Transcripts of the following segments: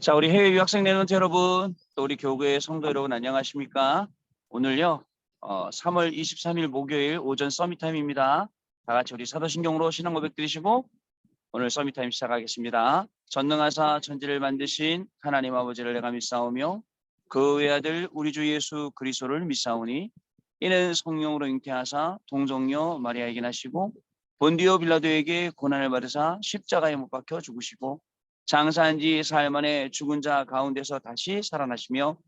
자, 우리 해외 유학생 내노트 여러분, 또 우리 교구의 성도 여러분 안녕하십니까? 오늘요, 3월 23일 목요일 오전 서밋타임입니다. 다 같이 우리 사도신경으로 신앙 고백 드리시고 오늘 서밋타임 시작하겠습니다. 전능하사 천지를 만드신 하나님 아버지를 내가 믿사오며 그 외아들 우리 주 예수 그리스도를 믿사오니 이는 성령으로 잉태하사 동정녀 마리아에게 나시고 본디오 빌라도에게 고난을 받으사 십자가에 못 박혀 죽으시고 장사한 지 사흘 만에 죽은 자 가운데서 다시 살아나시며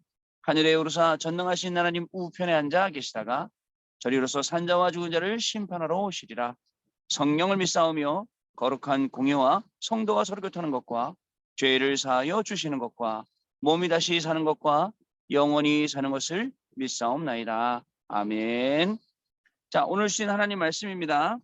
하늘에 오르사 전능하신 하나님 우편에 앉아 계시다가 저리로서 산자와 죽은 자를 심판하러 오시리라. 성령을 믿사오며 거룩한 공예와 성도가 서로 교통하는 것과 죄를 사하여 주시는 것과 몸이 다시 사는 것과 영원히 사는 것을 믿사옵나이다. 아멘. 자, 오늘 주신 하나님 말씀입니다.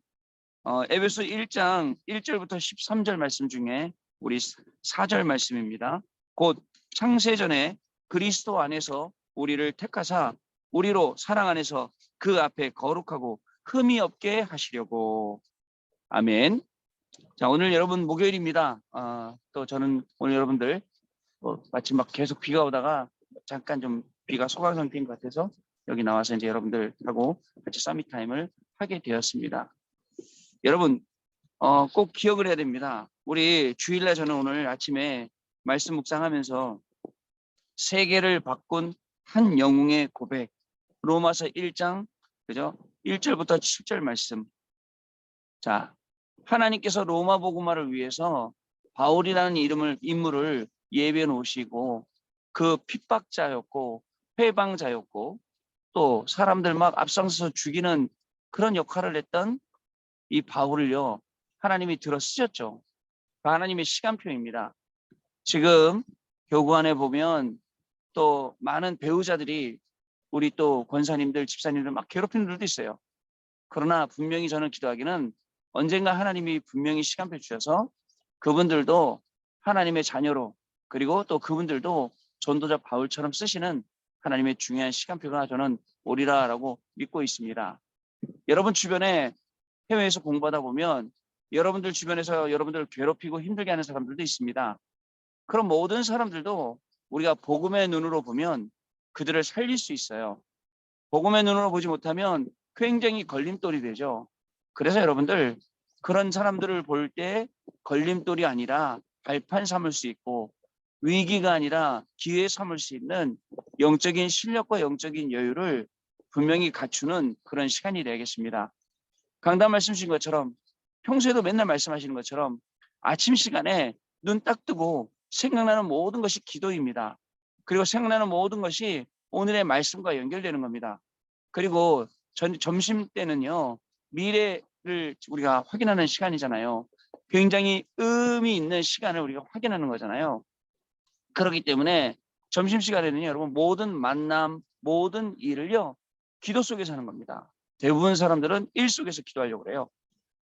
에베소 1장 1절부터 13절 말씀 중에 우리 4절 말씀입니다. 곧 창세전에 그리스도 안에서 우리를 택하사 우리로 사랑 안에서 그 앞에 거룩하고 흠이 없게 하시려고. 아멘. 자, 오늘 여러분 목요일입니다. 또 저는 오늘 여러분들 마침 막 계속 비가 오다가 잠깐 좀 비가 소강 상태인 것 같아서 여기 나와서 이제 여러분들하고 같이 서밋 타임을 하게 되었습니다. 여러분 꼭 기억을 해야 됩니다. 우리 주일날 저는 오늘 아침에 말씀 묵상하면서 세계를 바꾼 한 영웅의 고백, 로마서 1장 그죠? 1절부터 7절 말씀. 자, 하나님께서 로마 복음화를 위해서 바울이라는 인물을 예비해 놓으시고 그 핍박자였고 회방자였고 또 사람들 막 앞장서서 죽이는 그런 역할을 했던 이 바울을요, 하나님이 들어 쓰셨죠. 하나님의 시간표입니다. 지금 교구 안에 보면 또 많은 배우자들이 우리 또 권사님들, 집사님들 막 괴롭히는 분들도 있어요. 그러나 분명히 저는 기도하기는 언젠가 하나님이 분명히 시간표 주셔서 그분들도 하나님의 자녀로 그리고 또 그분들도 전도자 바울처럼 쓰시는 하나님의 중요한 시간표가 저는 오리라라고 믿고 있습니다. 여러분 주변에 해외에서 공부하다 보면 여러분들 주변에서 여러분들을 괴롭히고 힘들게 하는 사람들도 있습니다. 그럼 모든 사람들도 우리가 복음의 눈으로 보면 그들을 살릴 수 있어요. 복음의 눈으로 보지 못하면 굉장히 걸림돌이 되죠. 그래서 여러분들 그런 사람들을 볼 때 걸림돌이 아니라 발판 삼을 수 있고 위기가 아니라 기회 삼을 수 있는 영적인 실력과 영적인 여유를 분명히 갖추는 그런 시간이 되겠습니다. 강단 말씀 주신 것처럼 평소에도 맨날 말씀하시는 것처럼 아침 시간에 눈 딱 뜨고 생각나는 모든 것이 기도입니다. 그리고 생각나는 모든 것이 오늘의 말씀과 연결되는 겁니다. 그리고 점심 때는요, 미래를 우리가 확인하는 시간이잖아요. 굉장히 의미 있는 시간을 우리가 확인하는 거잖아요. 그렇기 때문에 점심시간에는 여러분 모든 만남, 모든 일을요, 기도 속에서 하는 겁니다. 대부분 사람들은 일 속에서 기도하려고 그래요.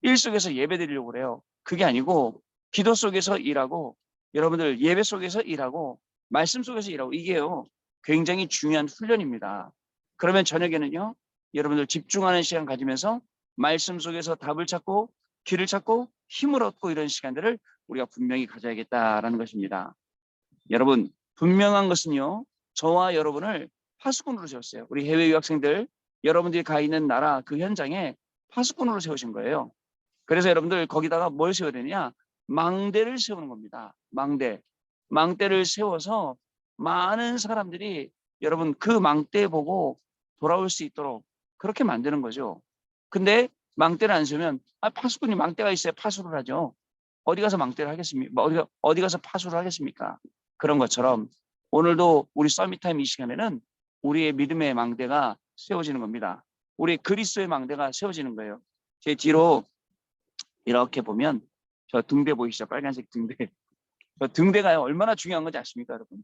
일 속에서 예배 드리려고 그래요. 그게 아니고 기도 속에서 일하고 여러분들 예배 속에서 일하고 말씀 속에서 일하고 이게요, 굉장히 중요한 훈련입니다. 그러면 저녁에는요, 여러분들 집중하는 시간 가지면서 말씀 속에서 답을 찾고 길을 찾고 힘을 얻고 이런 시간들을 우리가 분명히 가져야겠다라는 것입니다. 여러분 분명한 것은요, 저와 여러분을 파수꾼으로 세웠어요. 우리 해외 유학생들 여러분들이 가 있는 나라 그 현장에 파수꾼으로 세우신 거예요. 그래서 여러분들 거기다가 뭘 세워야 되냐? 망대를 세우는 겁니다. 망대를 세워서 많은 사람들이 여러분 그 망대 보고 돌아올 수 있도록 그렇게 만드는 거죠. 근데 망대를 안 세우면 파수꾼이 망대가 있어야 파수를 하죠. 어디 가서 망대를 하겠습니까? 어디 가서 파수를 하겠습니까? 그런 것처럼 오늘도 우리 서밋타임 이 시간에는 우리의 믿음의 망대가 세워지는 겁니다. 우리 그리스도의 망대가 세워지는 거예요. 제 뒤로 이렇게 보면 저 등대 보이시죠? 빨간색 등대. 저 등대가 얼마나 중요한 건지 아십니까, 여러분?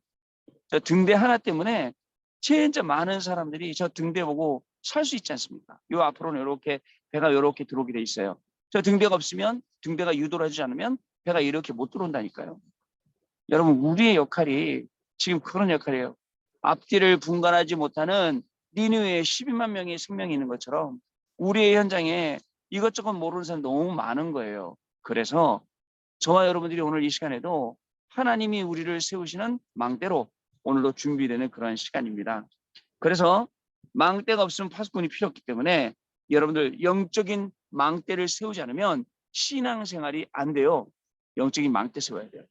저 등대 하나 때문에 진짜 많은 사람들이 저 등대 보고 살 수 있지 않습니까? 요 앞으로는 이렇게 배가 이렇게 들어오게 돼 있어요. 저 등대가 없으면, 등대가 유도를 하지 않으면 배가 이렇게 못 들어온다니까요. 여러분 우리의 역할이 지금 그런 역할이에요. 앞뒤를 분간하지 못하는 니느웨에 12만 명의 생명이 있는 것처럼 우리의 현장에 이것저것 모르는 사람 너무 많은 거예요. 그래서 저와 여러분들이 오늘 이 시간에도 하나님이 우리를 세우시는 망대로 오늘도 준비되는 그러한 시간입니다. 그래서 망대가 없으면 파수꾼이 필요 없기 때문에 여러분들 영적인 망대를 세우지 않으면 신앙생활이 안 돼요. 영적인 망대 세워야 돼요.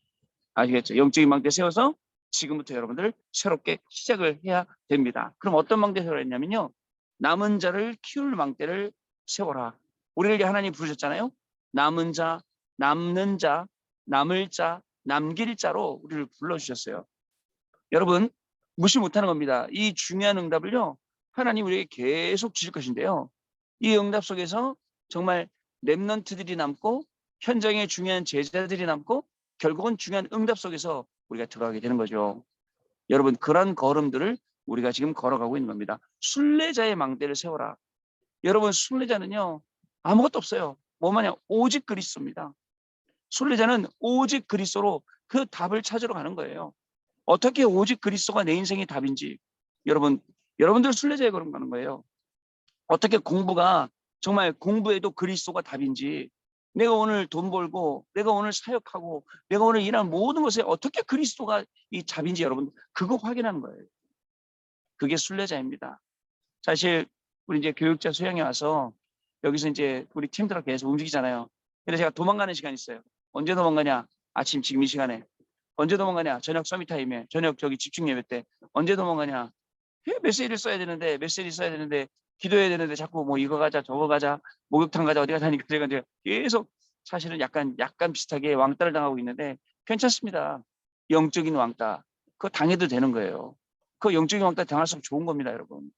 아시겠죠? 영적인 망대 세워서 지금부터 여러분들 새롭게 시작을 해야 됩니다. 그럼 어떤 망대 세워야 했냐면요. 남은 자를 키울 망대를 세워라. 우리를 하나님 부르셨잖아요. 남은 자, 남는 자, 남을 자, 남길 자로 우리를 불러주셨어요. 여러분 무시 못하는 겁니다. 이 중요한 응답을요. 하나님 우리에게 계속 주실 것인데요. 이 응답 속에서 정말 렘넌트들이 남고 현장에 중요한 제자들이 남고 결국은 중요한 응답 속에서 우리가 들어가게 되는 거죠. 여러분 그런 걸음들을 우리가 지금 걸어가고 있는 겁니다. 순례자의 망대를 세워라. 여러분 순례자는요. 아무것도 없어요. 뭐마냐 오직 그리스도입니다. 순례자는 오직 그리스도로 그 답을 찾으러 가는 거예요. 어떻게 오직 그리스도가 내 인생의 답인지 여러분들 순례자의 걸음 가는 거예요. 어떻게 공부가 정말 공부에도 그리스도가 답인지 내가 오늘 돈 벌고 내가 오늘 사역하고 내가 오늘 일하는 모든 것에 어떻게 그리스도가 이 답인지 여러분 그거 확인하는 거예요. 그게 순례자입니다. 사실 우리 이제 교육자 수양에 와서 여기서 이제 우리 팀들하고 계속 움직이잖아요. 근데 제가 도망가는 시간이 있어요. 언제 도망가냐? 아침 지금 이 시간에. 언제 도망가냐? 저녁 서밋타임에. 저녁 저기 집중 예배 때. 언제 도망가냐? 메시지를 써야 되는데 기도해야 되는데 자꾸 뭐 이거 가자 저거 가자 목욕탕 가자 어디 가자 하니까 제가 이제 계속 사실은 약간 비슷하게 왕따를 당하고 있는데 괜찮습니다. 영적인 왕따 그거 당해도 되는 거예요. 그 영적인 왕따 당할수록 좋은 겁니다, 여러분.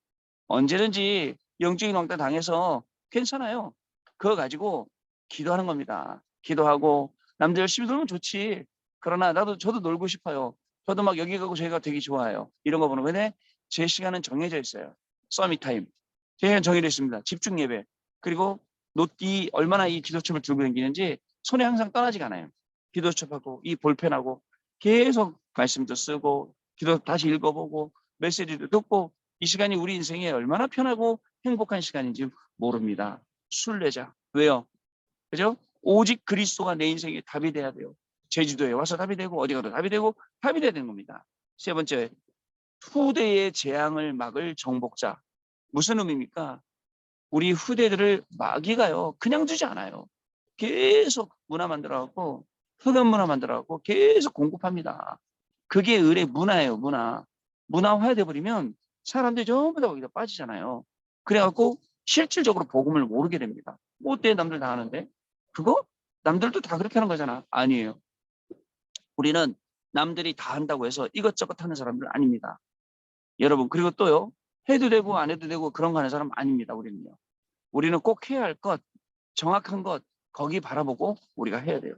언제든지 영적인 왕따 당해서 괜찮아요. 그거 가지고 기도하는 겁니다. 기도하고 남들 열심히 놀면 좋지. 그러나 저도 놀고 싶어요. 저도 막 여기 가고 저기 가고 되게 좋아요. 이런 거 보는 거네. 제 시간은 정해져 있어요. 서밋 타임. 제 시간 정해져 있습니다. 집중 예배. 그리고 노티 얼마나 이 기도첩을 들고 다니는지 손에 항상 떠나지가 않아요. 기도첩하고 이 볼펜하고 계속 말씀도 쓰고 기도 다시 읽어보고 메시지도 듣고 이 시간이 우리 인생에 얼마나 편하고 행복한 시간인지 모릅니다. 순례자. 왜요? 그죠? 오직 그리스도가 내 인생의 답이 돼야 돼요. 제주도에 와서 답이 되고 어디 가도 답이 되고 답이 돼야 되는 겁니다. 세 번째, 후대의 재앙을 막을 정복자. 무슨 의미입니까? 우리 후대들을 마귀가요. 그냥 두지 않아요. 계속 문화 만들어갖고 흑암 문화 만들어갖고 계속 공급합니다. 그게 을의 문화예요. 문화화 돼버리면 사람들이 전부 다 거기다 빠지잖아요. 그래갖고 실질적으로 복음을 모르게 됩니다. 뭐 어때 남들 다 하는데? 그거? 남들도 다 그렇게 하는 거잖아. 아니에요. 우리는 남들이 다 한다고 해서 이것저것 하는 사람들 아닙니다. 여러분 그리고 또요. 해도 되고 안 해도 되고 그런 거 하는 사람 아닙니다. 우리는요. 우리는 꼭 해야 할 것, 정확한 것 거기 바라보고 우리가 해야 돼요.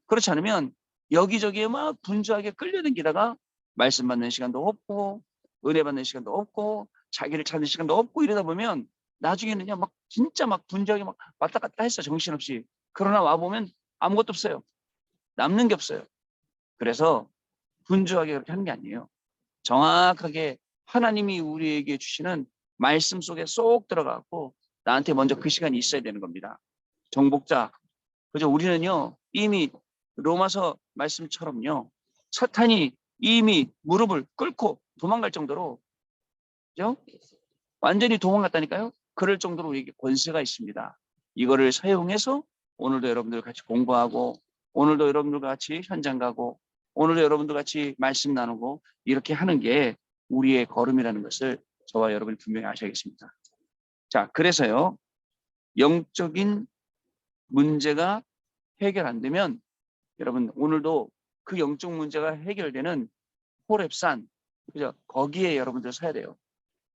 그렇지 않으면 여기저기에 막 분주하게 끌려다니다가 말씀 받는 시간도 없고 은혜 받는 시간도 없고 자기를 찾는 시간도 없고 이러다 보면 나중에는요 막 진짜 막 분주하게 막 왔다 갔다 했어 정신없이. 그러나 와보면 아무것도 없어요. 남는 게 없어요. 그래서 분주하게 그렇게 하는 게 아니에요. 정확하게 하나님이 우리에게 주시는 말씀 속에 쏙 들어가고 나한테 먼저 그 시간이 있어야 되는 겁니다. 정복자. 그죠? 우리는요 이미 로마서 말씀처럼요 사탄이 이미 무릎을 꿇고 도망갈 정도로 그죠? 완전히 도망갔다니까요. 그럴 정도로 우리에게 권세가 있습니다. 이거를 사용해서 오늘도 여러분들 같이 공부하고 오늘도 여러분들과 같이 현장 가고 오늘도 여러분들 같이 말씀 나누고 이렇게 하는 게 우리의 걸음이라는 것을 저와 여러분이 분명히 아셔야겠습니다. 자, 그래서요. 영적인 문제가 해결 안 되면 여러분 오늘도 그 영적 문제가 해결되는 호렙산 그죠? 거기에 여러분들 서야 돼요.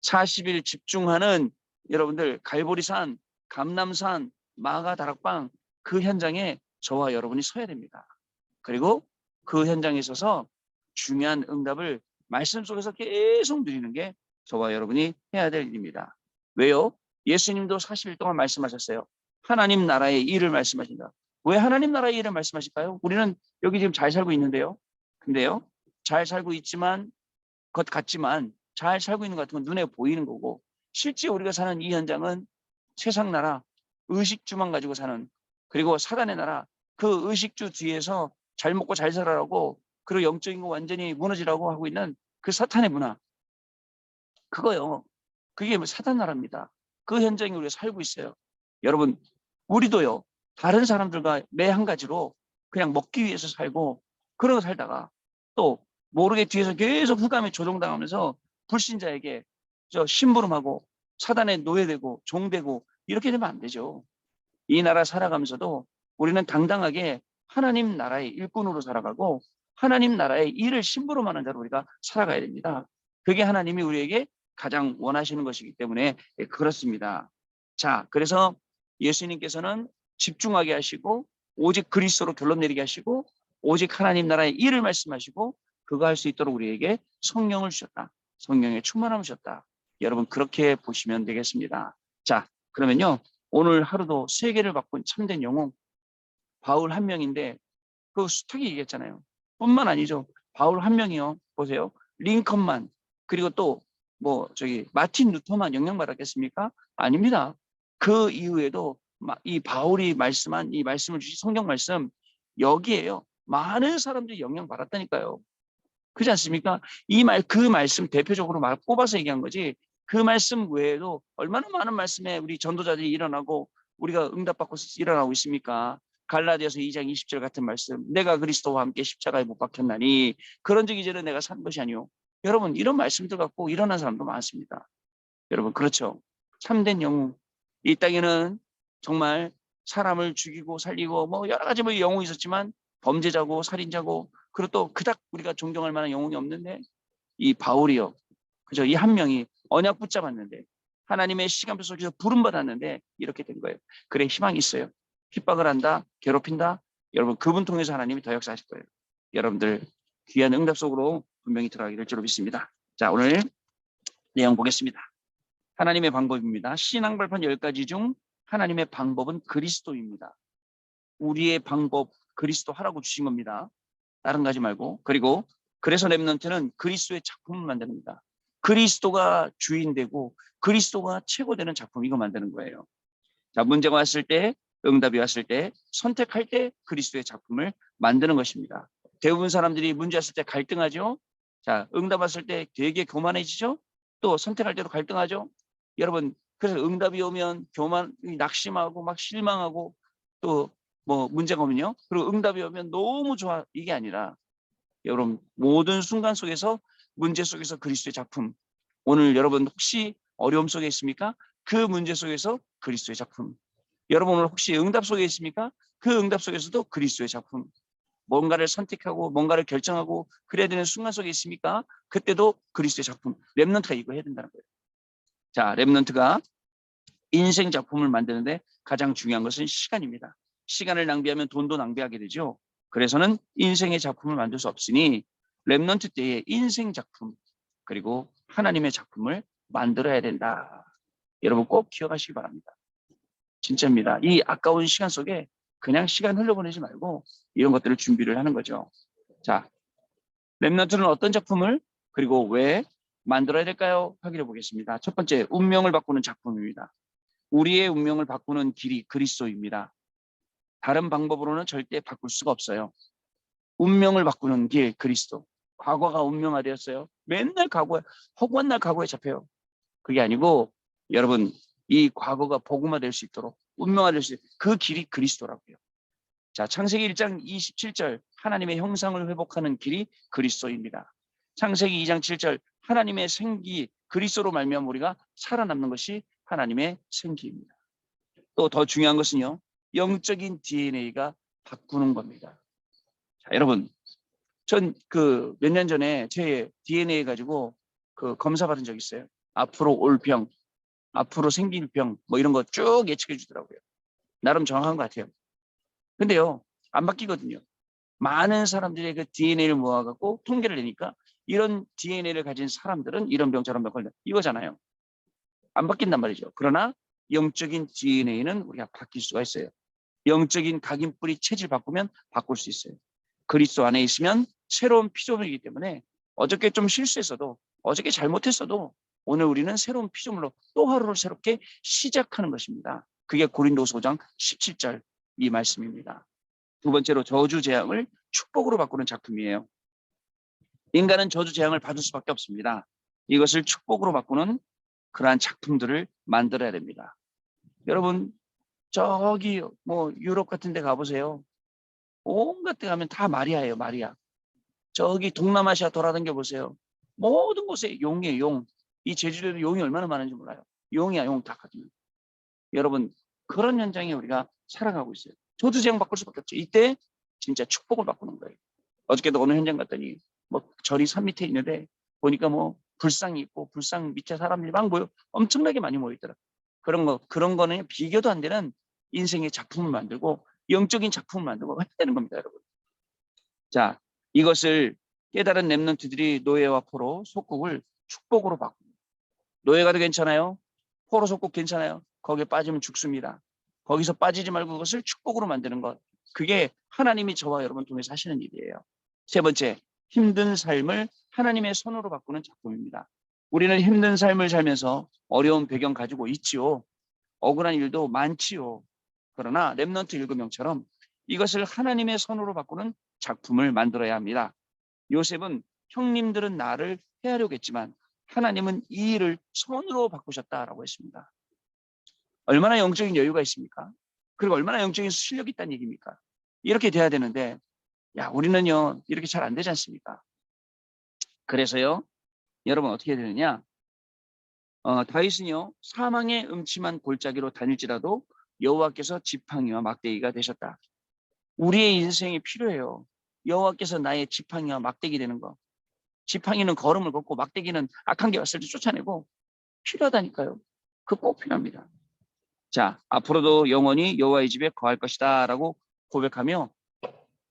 40일 집중하는 여러분들 갈보리산, 감람산, 마가다락방 그 현장에 저와 여러분이 서야 됩니다. 그리고 그 현장에 있어서 중요한 응답을 말씀 속에서 계속 누리는 게 저와 여러분이 해야 될 일입니다. 왜요? 예수님도 40일 동안 말씀하셨어요. 하나님 나라의 일을 말씀하신다. 왜 하나님 나라의 일을 말씀하실까요? 우리는 여기 지금 잘 살고 있는데요. 근데요. 잘 살고 있지만 것 같지만 잘 살고 있는 것 같은 건 눈에 보이는 거고 실제 우리가 사는 이 현장은 세상 나라 의식주만 가지고 사는 그리고 사단의 나라 그 의식주 뒤에서 잘 먹고 잘 살아라고 그리고 영적인 거 완전히 무너지라고 하고 있는 그 사탄의 문화, 그거요. 그게 뭐 사단 나라입니다. 그 현장에 우리가 살고 있어요. 여러분, 우리도요. 다른 사람들과 매 한 가지로 그냥 먹기 위해서 살고 그러고 살다가 또 모르게 뒤에서 계속 흑암에 조종당하면서 불신자에게 저 심부름하고 사단에 노예되고 종되고 이렇게 되면 안 되죠. 이 나라 살아가면서도 우리는 당당하게 하나님 나라의 일꾼으로 살아가고 하나님 나라의 일을 심부름하는 자로 우리가 살아가야 됩니다. 그게 하나님이 우리에게 가장 원하시는 것이기 때문에 그렇습니다. 자, 그래서 예수님께서는 집중하게 하시고 오직 그리스도로 결론 내리게 하시고 오직 하나님 나라의 일을 말씀하시고 그거 할 수 있도록 우리에게 성령을 주셨다. 성령의 충만함을 주셨다. 여러분 그렇게 보시면 되겠습니다. 자, 그러면요. 오늘 하루도 세계를 바꾼 참된 영웅 바울 한 명인데 그 수탁이 얘기했잖아요. 뿐만 아니죠. 바울 한 명이요. 보세요. 링컨만 그리고 또 뭐 저기 마틴 루터만 영향받았겠습니까? 아닙니다. 그 이후에도 이 바울이 말씀한 이 말씀을 주신 성경 말씀 여기에요. 많은 사람들이 영향받았다니까요. 그렇지 않습니까? 그 말씀 대표적으로 꼽아서 얘기한 거지. 그 말씀 외에도 얼마나 많은 말씀에 우리 전도자들이 일어나고 우리가 응답받고 일어나고 있습니까? 갈라디아서 2장 20절 같은 말씀. 내가 그리스도와 함께 십자가에 못 박혔나니 그런 적 이제는 내가 산 것이 아니오. 여러분 이런 말씀들 갖고 일어난 사람도 많습니다. 여러분 그렇죠. 참된 영웅. 이 땅에는 정말 사람을 죽이고 살리고 뭐 여러 가지 뭐 영웅이 있었지만 범죄자고 살인자고 그리고 또 그닥 우리가 존경할 만한 영웅이 없는데 이 바울이요. 그죠? 이 한 명이 언약 붙잡았는데 하나님의 시간표 속에서 부름받았는데 이렇게 된 거예요. 그래 희망이 있어요. 핍박을 한다. 괴롭힌다. 여러분 그분 통해서 하나님이 더 역사하실 거예요. 여러분들 귀한 응답 속으로 분명히 들어가게 될 줄로 믿습니다. 자 오늘 내용 보겠습니다. 하나님의 방법입니다. 신앙 발판 10가지 중 하나님의 방법은 그리스도입니다. 우리의 방법 그리스도 하라고 주신 겁니다. 다른 가지 말고. 그리고 그래서 렘넌트는 그리스도의 작품을 만듭니다. 그리스도가 주인 되고 그리스도가 최고 되는 작품 이거 만드는 거예요. 자, 문제가 왔을 때 응답이 왔을 때 선택할 때 그리스도의 작품을 만드는 것입니다. 대부분 사람들이 문제 왔을 때 갈등하죠. 자, 응답 왔을 때 되게 교만해지죠. 또 선택할 때도 갈등하죠. 여러분 그래서 응답이 오면 낙심하고 막 실망하고 또 뭐 문제가 오면요. 그리고 응답이 오면 너무 좋아 이게 아니라 여러분 모든 순간 속에서 문제 속에서 그리스도의 작품. 오늘 여러분 혹시 어려움 속에 있습니까? 그 문제 속에서 그리스도의 작품. 여러분 오늘 혹시 응답 속에 있습니까? 그 응답 속에서도 그리스도의 작품. 뭔가를 선택하고 뭔가를 결정하고 그래야 되는 순간 속에 있습니까? 그때도 그리스도의 작품. 렘넌트가 이거 해야 된다는 거예요. 자, 렘넌트가 인생 작품을 만드는데 가장 중요한 것은 시간입니다. 시간을 낭비하면 돈도 낭비하게 되죠. 그래서는 인생의 작품을 만들 수 없으니 렘넌트 때의 인생 작품 그리고 하나님의 작품을 만들어야 된다. 여러분 꼭 기억하시기 바랍니다. 진짜입니다. 이 아까운 시간 속에 그냥 시간 흘려보내지 말고 이런 것들을 준비를 하는 거죠. 자, 렘넌트는 어떤 작품을 그리고 왜 만들어야 될까요? 확인해 보겠습니다. 첫 번째, 운명을 바꾸는 작품입니다. 우리의 운명을 바꾸는 길이 그리스도입니다. 다른 방법으로는 절대 바꿀 수가 없어요. 운명을 바꾸는 길 그리스도. 과거가 운명화되었어요. 맨날 과거에 허구한 날 과거에 잡혀요. 그게 아니고 여러분 이 과거가 복음화될 수 있도록 운명화될 수 있도록 그 길이 그리스도라고요. 자, 창세기 1장 27절 하나님의 형상을 회복하는 길이 그리스도입니다. 창세기 2장 7절 하나님의 생기 그리스도로 말미암아 우리가 살아남는 것이 하나님의 생기입니다. 또 더 중요한 것은요. 영적인 DNA가 바꾸는 겁니다. 자, 여러분 전 그 몇 년 전에 제 DNA 가지고 그 검사 받은 적 있어요. 앞으로 올 병, 앞으로 생길 병 뭐 이런 거 쭉 예측해 주더라고요. 나름 정확한 것 같아요. 근데요. 안 바뀌거든요. 많은 사람들의 그 DNA를 모아갖고 통계를 내니까 이런 DNA를 가진 사람들은 이런 병 저런 병 걸려 이거잖아요. 안 바뀐단 말이죠. 그러나 영적인 DNA는 우리가 바뀔 수가 있어요. 영적인 각인뿌리 체질 바꾸면 바꿀 수 있어요. 그리스도 안에 있으면 새로운 피조물이기 때문에 어저께 좀 실수했어도 어저께 잘못했어도 오늘 우리는 새로운 피조물로 또 하루를 새롭게 시작하는 것입니다. 그게 고린도서 5장 17절 이 말씀입니다. 두 번째로 저주 재앙을 축복으로 바꾸는 작품이에요. 인간은 저주 재앙을 받을 수밖에 없습니다. 이것을 축복으로 바꾸는 그러한 작품들을 만들어야 됩니다. 여러분 저기 뭐 유럽 같은 데 가보세요. 온갖 데 가면 다 마리아예요. 마리아. 저기 동남아시아 돌아다녀 보세요. 모든 곳에 용이에요. 용. 이 제주도에도 용이 얼마나 많은지 몰라요. 용이야 용 다 가지면. 여러분 그런 현장에 우리가 살아가고 있어요. 저주 재앙 바꿀 수밖에 없죠. 이때 진짜 축복을 바꾸는 거예요. 어저께도 어느 현장 갔더니 뭐 절이 산 밑에 있는데 보니까 뭐 불상이 있고 불상 밑에 사람들이 막 모여 엄청나게 많이 모여 있더라. 그런 거는 비교도 안 되는 인생의 작품을 만들고 영적인 작품을 만들고 해야 되는 겁니다, 여러분. 자, 이것을 깨달은 렘넌트들이 노예와 포로 속국을 축복으로 바꿉니다. 노예가 도 괜찮아요? 포로 속국 괜찮아요? 거기에 빠지면 죽습니다. 거기서 빠지지 말고 그것을 축복으로 만드는 것. 그게 하나님이 저와 여러분 통해서 하시는 일이에요. 세 번째, 힘든 삶을 하나님의 손으로 바꾸는 작품입니다. 우리는 힘든 삶을 살면서 어려운 배경 가지고 있지요. 억울한 일도 많지요. 그러나 렘넌트 7명처럼 이것을 하나님의 손으로 바꾸는 작품을 만들어야 합니다. 요셉은 형님들은 나를 해하려고 했지만 하나님은 이 일을 손으로 바꾸셨다라고 했습니다. 얼마나 영적인 여유가 있습니까? 그리고 얼마나 영적인 실력이 있다는 얘기입니까? 이렇게 돼야 되는데 야 우리는요 이렇게 잘 안 되지 않습니까? 그래서요 여러분 어떻게 해야 되느냐? 다윗은요 사망의 음침한 골짜기로 다닐지라도 여호와께서 지팡이와 막대기가 되셨다. 우리의 인생이 필요해요. 여호와께서 나의 지팡이와 막대기 되는 거. 지팡이는 걸음을 걷고 막대기는 악한 게 왔을 때 쫓아내고 필요하다니까요. 그거 꼭 필요합니다. 자, 앞으로도 영원히 여호와의 집에 거할 것이다 라고 고백하며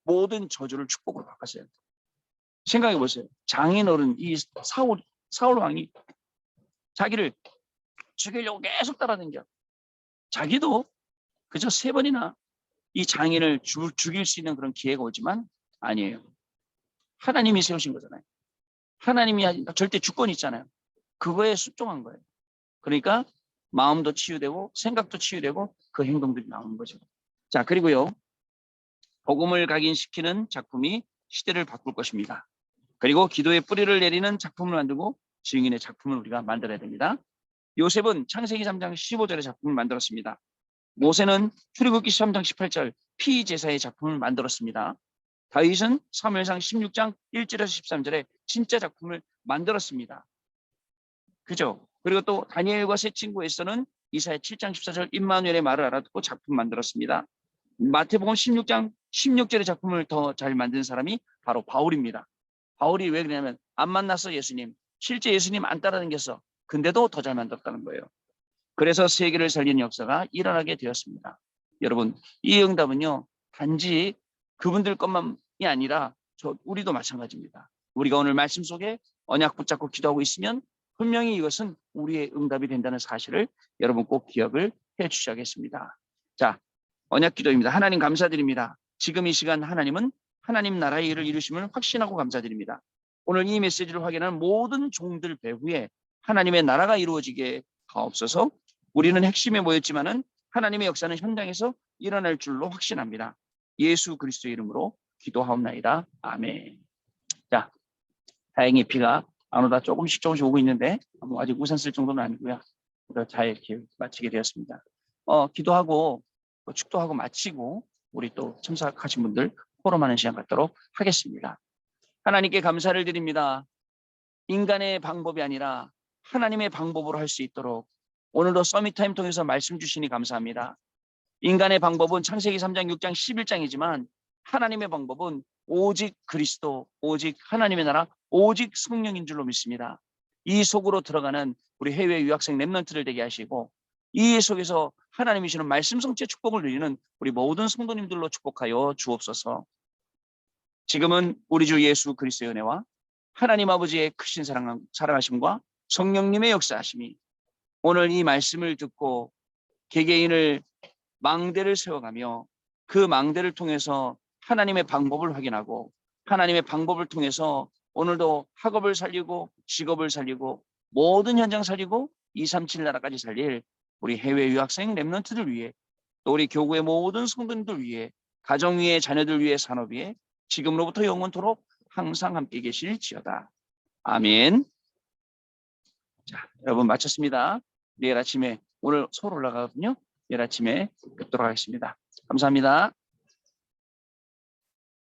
모든 저주를 축복으로 바꿨어요. 생각해 보세요. 장인어른 이 사울 왕이 자기를 죽이려고 계속 따라다녀. 자기도 그저 3번이나 이 장인을 죽일 수 있는 그런 기회가 오지만 아니에요. 하나님이 세우신 거잖아요. 하나님이 절대 주권이 있잖아요. 그거에 순종한 거예요. 그러니까 마음도 치유되고 생각도 치유되고 그 행동들이 나오는 거죠. 자, 그리고요. 복음을 각인시키는 작품이 시대를 바꿀 것입니다. 그리고 기도의 뿌리를 내리는 작품을 만들고 증인의 작품을 우리가 만들어야 됩니다. 요셉은 창세기 3장 15절의 작품을 만들었습니다. 모세는 출애굽기 13장 18절 피제사의 작품을 만들었습니다. 다윗은 사무엘상 16장 1절에서 13절에 진짜 작품을 만들었습니다. 그죠? 그리고 또 다니엘과 세 친구 에서는 이사야 7장 14절 임마누엘의 말을 알아듣고 작품 만들었습니다. 마태복음 16장 16절의 작품을 더 잘 만든 사람이 바로 바울입니다. 바울이 왜 그러냐면 안 만났어 예수님. 실제 예수님 안 따라다녔어. 근데도 더 잘 만들었다는 거예요. 그래서 세계를 살리는 역사가 일어나게 되었습니다. 여러분 이 응답은요. 단지 그분들 것만이 아니라 우리도 마찬가지입니다. 우리가 오늘 말씀 속에 언약 붙잡고 기도하고 있으면 분명히 이것은 우리의 응답이 된다는 사실을 여러분 꼭 기억을 해 주셔야겠습니다. 자, 언약 기도입니다. 하나님 감사드립니다. 지금 이 시간 하나님은 하나님 나라의 일을 이루심을 확신하고 감사드립니다. 오늘 이 메시지를 확인하는 모든 종들 배후에 하나님의 나라가 이루어지게 하옵소서. 우리는 핵심에 모였지만은 하나님의 역사는 현장에서 일어날 줄로 확신합니다. 예수 그리스도의 이름으로 기도하옵나이다. 아멘. 자, 다행히 비가 안 오다 조금씩 오고 있는데 아직 우산 쓸 정도는 아니고요. 잘 이렇게 마치게 되었습니다. 기도하고 축도하고 마치고 우리 또 참석하신 분들 포럼하는 시간 갖도록 하겠습니다. 하나님께 감사를 드립니다. 인간의 방법이 아니라 하나님의 방법으로 할 수 있도록 오늘도 서밋타임 통해서 말씀 주시니 감사합니다. 인간의 방법은 창세기 3장, 6장, 11장이지만 하나님의 방법은 오직 그리스도, 오직 하나님의 나라, 오직 성령인 줄로 믿습니다. 이 속으로 들어가는 우리 해외 유학생 렘넌트를 되게 하시고 이 속에서 하나님이 주시는 말씀 성취의 축복을 누리는 우리 모든 성도님들로 축복하여 주옵소서. 지금은 우리 주 예수 그리스도의 은혜와 하나님 아버지의 크신 사랑하심과 성령님의 역사하심이 오늘 이 말씀을 듣고 개개인을 망대를 세워가며 그 망대를 통해서 하나님의 방법을 확인하고 하나님의 방법을 통해서 오늘도 학업을 살리고 직업을 살리고 모든 현장 살리고 237 나라까지 살릴 우리 해외 유학생 렘넌트들 위해 또 우리 교구의 모든 성도님들 위해 가정 위에 자녀들 위해 산업 위에 지금로부터 영원토록 항상 함께 계실지어다. 아멘. 자, 여러분 마쳤습니다. 내일 아침에 오늘 서울 올라가거든요. 내일 아침에 뵙도록 하겠습니다. 감사합니다.